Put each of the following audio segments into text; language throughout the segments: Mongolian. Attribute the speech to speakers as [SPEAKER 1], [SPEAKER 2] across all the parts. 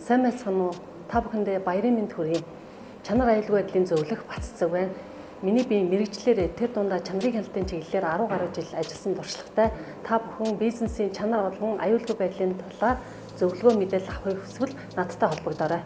[SPEAKER 1] Сайн байцгаана уу? Та бүхэндээ баярын мэнд хүргэе. Чанар аюулгүй байдлын зөвлөх Баццэг байна. Миний бие мэрэгчлэр тэр дундаа чанарын хяналтын чиглэлээр 10 гаруй жил ажилласан туршлагатай та бүхэн бизнесийн чанар болон аюулгүй байдлын талаар зөвлөгөө мэдээлэл авахыг хүсвэл надтай холбогдоорой.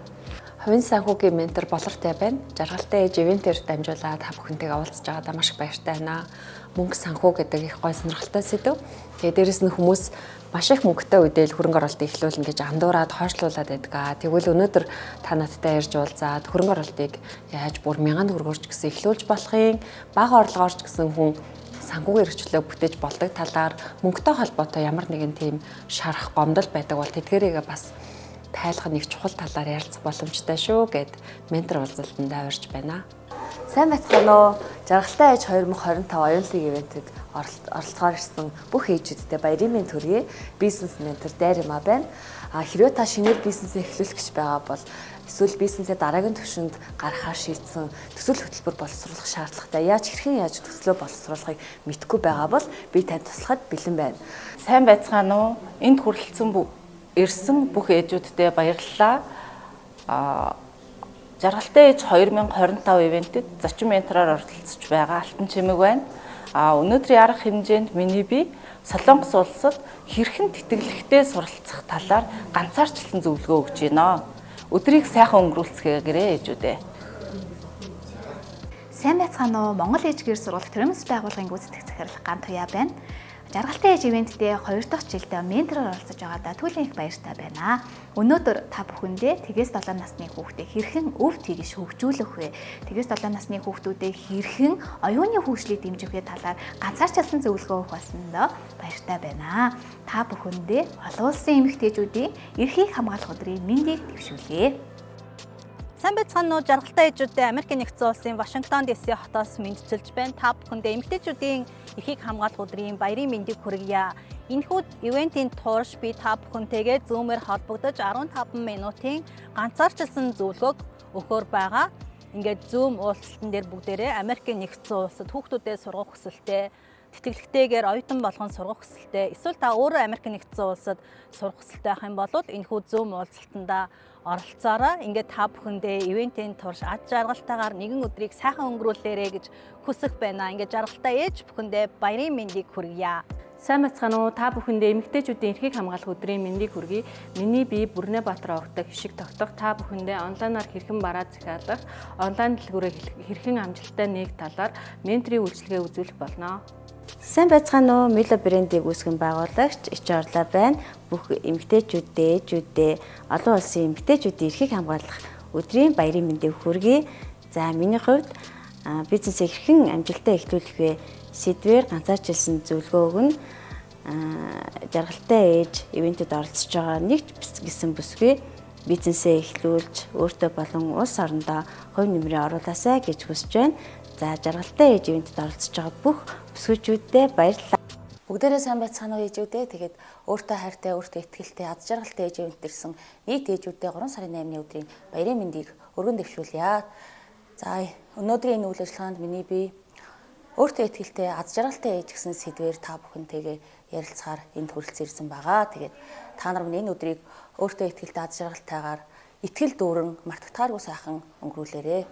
[SPEAKER 2] Хувийн санхүүгийн ментор болортой байна. Жаргалтай ээж ивентээр дамжуулаад та бүхэнтэйгээ уулзж байгаадаа маш их баяртай байна. Мөнгө санхүү гэдэг их гой сонирхолтой сэдв. Тэгээ дээрэс нь хүмүүс маш их мөнгөтэй үедээ хөрөнгө оруулалтыг эхлүүлнэ гэж андуураад хойшлуулад байдаг. Тэгвэл өнөөдөр та надтай ярьж уулзаад хөрөнгө оруулалтыг яаж бүр 1000 төгрөгөөр ч гэсэн эхлүүлж болохын, бага орлогоор ч гэсэн хүн санхүүгийн эрхчлөлөө бүтээж болдог талаар мөнгөтэй холбоотой ямар нэгэн тийм шарах гомдол байдаг бол тэдгээрээ бас тайлах нэг чухал талаар ярилцах боломжтой шүү гэд ментор уулзалтанд авирч байна.
[SPEAKER 3] Сайн байцгаана уу? Жаргалтай ээж 2025 оюунлын ивентэд оролцохоор ирсэн бүх ээжүүдтэй баярын мэнд хүргэе. Бизнес ментор Дайрма байна. Хэрвээ та шинээр бизнесээ эхлүүлэх гэж байгаа бол эсвэл бизнесээ дараагийн түвшинд гаргахаар шийдсэн төсөл хөтөлбөр боловсруулах шаардлагатай хэрхэн яаж төслөө боловсруулахыг мэдэхгүй байгаа бол би танд туслахад бэлэн байна.
[SPEAKER 4] Сайн байцгаана уу? Энд хүрэлцэн ирсэн бүх ээжүүдтэй баярлалаа. Жаргалтай ээж 2025 ивентэд зочин ментороор оролцож байгаа Алтан Чимэг байна. Өнөөдрийн арга хэмжээнд миний бие Солонгос улсад хэрхэн тэтгэлэгтэй суралцах талаар ганцаарчлан зөвлөгөө өгч байна. Өдрийг сайхан өнгөрүүлцгээгээрэй ээжүүдээ.
[SPEAKER 5] Сайн байцгаана уу? Монгол ээж гэр сургууль төрөмс байгууллагын гүйцэтгэх захирал Ган Туяа байна. Жаргалтай ээж ивентдээ 2 дахь жилдээ ментороор оролцож байгаадаа түлэн их баяртай байна. Өнөөдөр та бүхэндээ тэгээс 7 насны хүүхдээ хэрхэн өв тэгш хөгжүүлэх вэ? Тэгээс 7 насны хүүхдүүдээ хэрхэн оюуны хөгжлийг дэмжихээ талаар ганцаарчилсан зөвлөгөө өгөх болсондоо баяртай байна. Та бүхэндээ олон улсын эмэгтэйчүүдийн эрхийг хамгаалах өдрийн мэндийг дэвшүүлье.
[SPEAKER 6] Сайн байцгаана уу? Жаргалтай ээжүүдээ Америкийн нэгдсэн улсын Вашингтон DC хотоос мэдчилж байна. Та бүхэндээ эмэгтэйчүүдийн эрхийг хамгаалах өдрийн баярын мэндийг хүргье. Энэхүү ивентийн турш би та бүхэнтэйгээ Zoom-ээр холбогдож 15 минутын ганцаарчилсан зөвлөгөөг өгөхөөр байгаа. Ингээд Zoom уулзалтан дээр бүгдээрээ Америкийн нэгдсэн улсад хүүхдүүдээ сургах хүсэлтэй, тэтгэлэгтэйгээр оюутан болгон сургах хүсэлтэй, эсвэл та өөрөө Америкийн нэгдсэн улсад сурах хүсэлтэй байх юм бол энэхүү Zoom уулзалтанда оролцоороо. Ингээд та бүхэндээ ивентийн турш ад жаргалтайгаар нэгэн өдрийг сайхан өнгөрүүлээрэй гэж хүсэх байна. Ингээд жаргалтай ээж бүхэндээ баярын мэндийг хүргье.
[SPEAKER 7] Сайн байцгаана уу? Та бүхэндээ эмэгтэйчүүдийн эрхийг хамгаалах өдрийн мэндийг хүргэе. Миний бие Бүрнэ Баатар огтог хишиг тогтох та бүхэндээ онлайнаар хэрхэн бараа захиалах, онлайн дэлгүүрээ хэрхэн амжилттай нээх талаар менторийн үйлчилгээ үзүүлэх болно.
[SPEAKER 3] Сайн байцгаана уу? Мила брендийг үүсгэн байгуулагч Ич Орлоо байна. Бүх эмэгтэйчүүдээ, ээжүүдээ, олон улсын эмэгтэйчүүдийн эрхийг хамгаалах өдрийн баярын мэндийг хүргэе. За миний хувьд бизнесээ хэрхэн амжилттай эхлүүлэх вэ? Сэдвээр ганцаарчилсан зөвлөгөө өгнө. Жаргалтай ээж ивентэд оролцож байгаа нэг гэсэн бүсгүй бизнесээ эхлүүлж өөртөө болон улс орондоо хувь нэмрээ оруулаасай гэж хүсэж байна. За жаргалтай ээж ивентэд оролцож байгаа бүх бүсгүйчүүдэд баярлалаа.
[SPEAKER 8] Бүгдээрээ сайн байцгаана уу ээжүүдээ. Тэгээд өөртөө хайртай, өөртөө итгэлтэй, аз жаргалтай ээж ивент ирсэн нийт ээжүүдээ 3 сарын 8-ны өдрийн баярын мэндийг өргөн дэвшүүлье. За өнөөдрийн энэ үйл ажиллагаанд миний бие өөртөө итгэлтэй, аз жаргалтай ээж гэсэн сэдвээр та бүхэнтэйгээ ярилцахаар энд хүрэлцэн ирсэн байгаа. Тэгээд та нар энэ өдрийг өөртөө итгэлтэй, аз жаргалтайгаар итгэл дүүрэн мартагдахааргүй сайхан өнгөрүүлээрэй.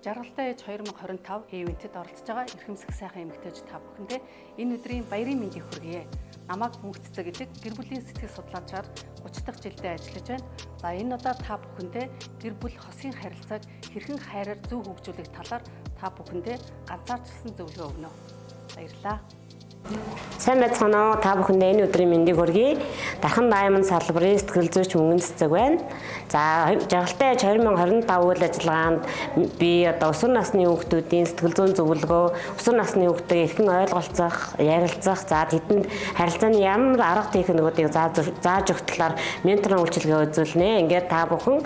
[SPEAKER 1] Жаргалтай ээж 2025 ивентэд оролцож байгаа эрхэмсэх сайхан эмэгтэйч та бүхэндээ энэ өдрийн баярын мэндийг хүргэе. Намайг Мөнх Цэцэг гэдэг гэр бүлийн сэтгэл судлаачаар 30 дахь жилдээ ажиллаж байна. За энэ удаа та бүхэндээ гэр бүл хосын харилцааг хэрхэн хайраар зөв хөгжүүлэх талаар та бүхэндээ ганцаарчилсан зөвлөгөө өгнө. Баярлалаа.
[SPEAKER 9] Сайн байцгаана уу? Та бүхэндээ энэ өдрийн мэндийг хүргэе. Дархан Diamond салбарын сэтгэл зүйч Мөнгөн Цэцэг байна. За жаргалтай ээж 2025 үйл ажиллагаанд би өсвөр насны хүүхдүүдийн сэтгэл зүйн зөвлөгөө, өсвөр насны хүүхдтэй эрхэн ойлголцох, ярилцах, за тэдэнд харилцааны ямар арга техникүүдийг зааж өгөх талаар менторын үйлчилгээ үзүүлнэ. Ингээд та бүхэн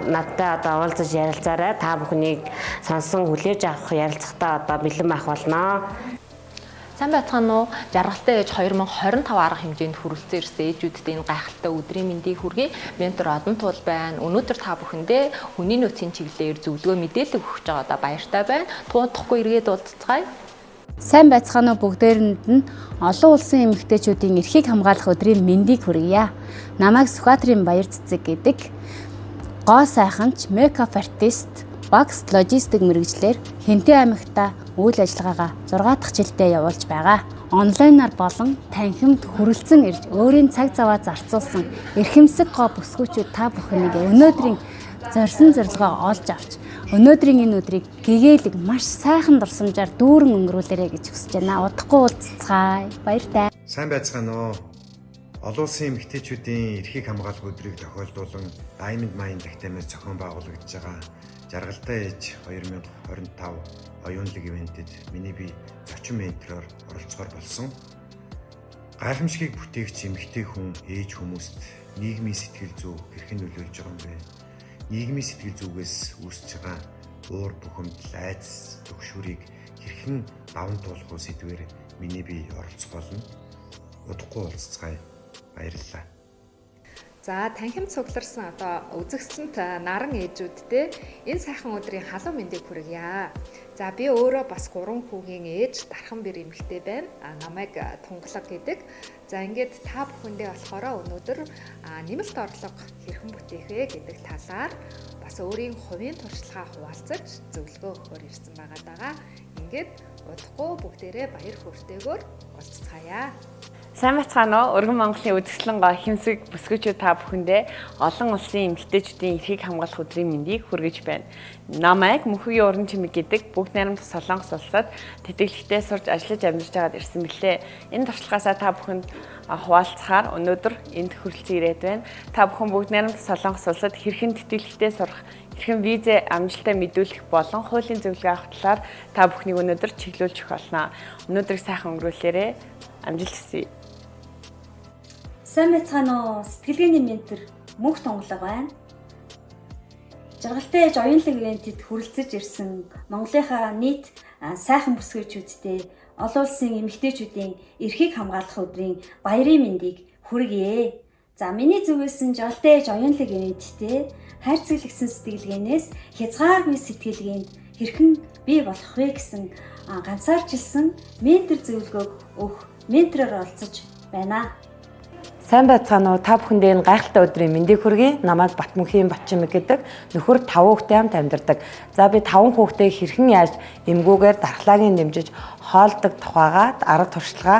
[SPEAKER 9] надтай уулзаж ярилцаарай. Та бүхнийг сонсон хүлээж авах ярилцахтаа бэлэн байх болно.
[SPEAKER 2] Сайн байцгаана уу? Жаргалтай ээж 2025 арга хэмжээнд хүрэлцэн ирсэн ээжүүдтэй энэ гайхалтай өдрийн мэндийг хүргэе. Ментор Одон Туул байна. Өнөөдөр та бүхэндээ хүний нөөцийн чиглэлээр зөвлөгөө мэдээлэл өгч байгаадаа баяртай байна. Туудахгүй эргээд уулзцгаая.
[SPEAKER 10] Сайн байцгаана уу бүгдээрэнд нь олон улсын эмэгтэйчүүдийн эрхийг хамгаалах өдрийн мэндийг хүргье. Намайг Сүхбаатарын Баяр Цэцэг гэдэг. Гоо сайханч, мейкап артист, багс логистик мэргэжлэр Хэнтэй аймагта үйл ажиллагаагаа 6 дахь жилдээ явуулж байгаа. Онлайнаар болон танхимд хүрэлцэн ирж өөрийн цаг заваа зарцуулсан эрхэмсэг гоо бүсгүүчүүд та бүхэнийг өнөөдрийн зорьсон зорилгоо олж авч өнөөдрийн энэ өдрийг гэгээлэг маш сайхан дурсамжаар дүүрэн өнгөрүүлээрэй гэж хүсэж байна. Удахгүй уулзцгаая. Баяртай.
[SPEAKER 11] Сайн байцгаана уу. Олон улсын эмэгтэйчүүдийн эрхийг хамгаалах өдрийг тохиолдуулан Diamond Mind Academy-с зохион байгуулагдж байгаа Жаргалтай ээж 2025 оюунлаг ивентэд миний бие зочин ментороор оролцохоор болсон. Гайхамшигыг бүтээгч эмэгтэй хүн ээж хүмүүст нийгмийн сэтгэл зүй хэрхэн нөлөөлж байгаа юм бэ? Нийгмийн сэтгэл зүйгээс үүсэж байгаа уур бухимдал, айдас, төгшүүрийг хэрхэн даван туулах уу сэдвээр миний бие оролцох болно. Удахгүй уулзцгаая. Баярлалаа.
[SPEAKER 12] За танхимд цугларсан үзэгсэлэнт наран ээжүүдтэй энэ сайхан өдрийн халуун мэндийг хүргье. За би өөрөө бас 3 хүүгийн ээж, дархан бэр эмэгтэй байна. Намайг Тунгалаг гэдэг. За ингээд та бүхэндээ болохоор өнөөдөр нэмэлт орлого хэрхэн бүтээх вэ гэдэг талаар бас өөрийн хувийн туршлагаа хуваалцаж зөвлөгөө өгөхөөр ирсэн байгаа. Ингээд удахгүй бүгдээрээ баяр хөөртэйгээр уулзцгаая.
[SPEAKER 13] Сайн бацгаана уу. Өргөн Монголын үзэсгэлэн гоо хэмсэг бүсгүүчүүд та бүхэндээ олон улсын эмэгтэйчүүдийн эрхийг хамгаалах өдрийн мэндийг хүргэж байна. Намайг Мөнхөгийн уран чимэг гэдэг Бүгд найрамдах Солонгос улсад тэтгэлэгтээ сурж ажиллаж амьдарч байгаад ирсэн мөлий. Энэ туршлагаасаа та бүхэнд хуваалцахаар өнөөдөр энд хүрэлцэн ирээд байна. Та бүхэн Бүгд найрамдах Солонгос улсад хэрхэн тэтгэлэгтээ сурах, хэрхэн виз амжилттай мэдүүлэх болон хуулийн зөвлөгөө авах талаар та бүхнийг өнөөдөр чиглүүлж өгөх болно. Өнөөдрийг сайхан өнгөрүүлээрэй. Амжилт хүсье.
[SPEAKER 6] Сайн байцгаана уу. Сэтгэлгээний ментор Мөнх Тунгалаг байна. Жаргалтай ээж оюунлаг ивентэд хүрэлцэж ирсэн Монголынхаа нийт сайхан бүсгүүчүүдтэй олон улсын эмэгтэйчүүдийн эрхийг хамгаалах өдрийн баярын мэндийг хүргье. За миний зүгээс нь Жаргалтай ээж оюунлаг ивенттэй хайрцаглагдсан сэтгэлгээнээс хязгааргүй сэтгэлгээнд хэрхэн бий болох вэ гэсэн ганцаарчилсан ментор зөвлөгөөг өгөх ментороор оролцож байна.
[SPEAKER 14] Сайн байцгаана уу. Та бүхэндээ энэ гайхалтай өдрийн мэндийг хүргэе. Намайг Батмөнхийн Батчимэг гэдэг. Нөхөр 5 хүүхэдтэй хамт амьдардаг. За би 5 хүүхдээ хэрхэн яаж эмгүүгээр дархлаагийн дэмжиж хоолдог тухайгаа арга туршлага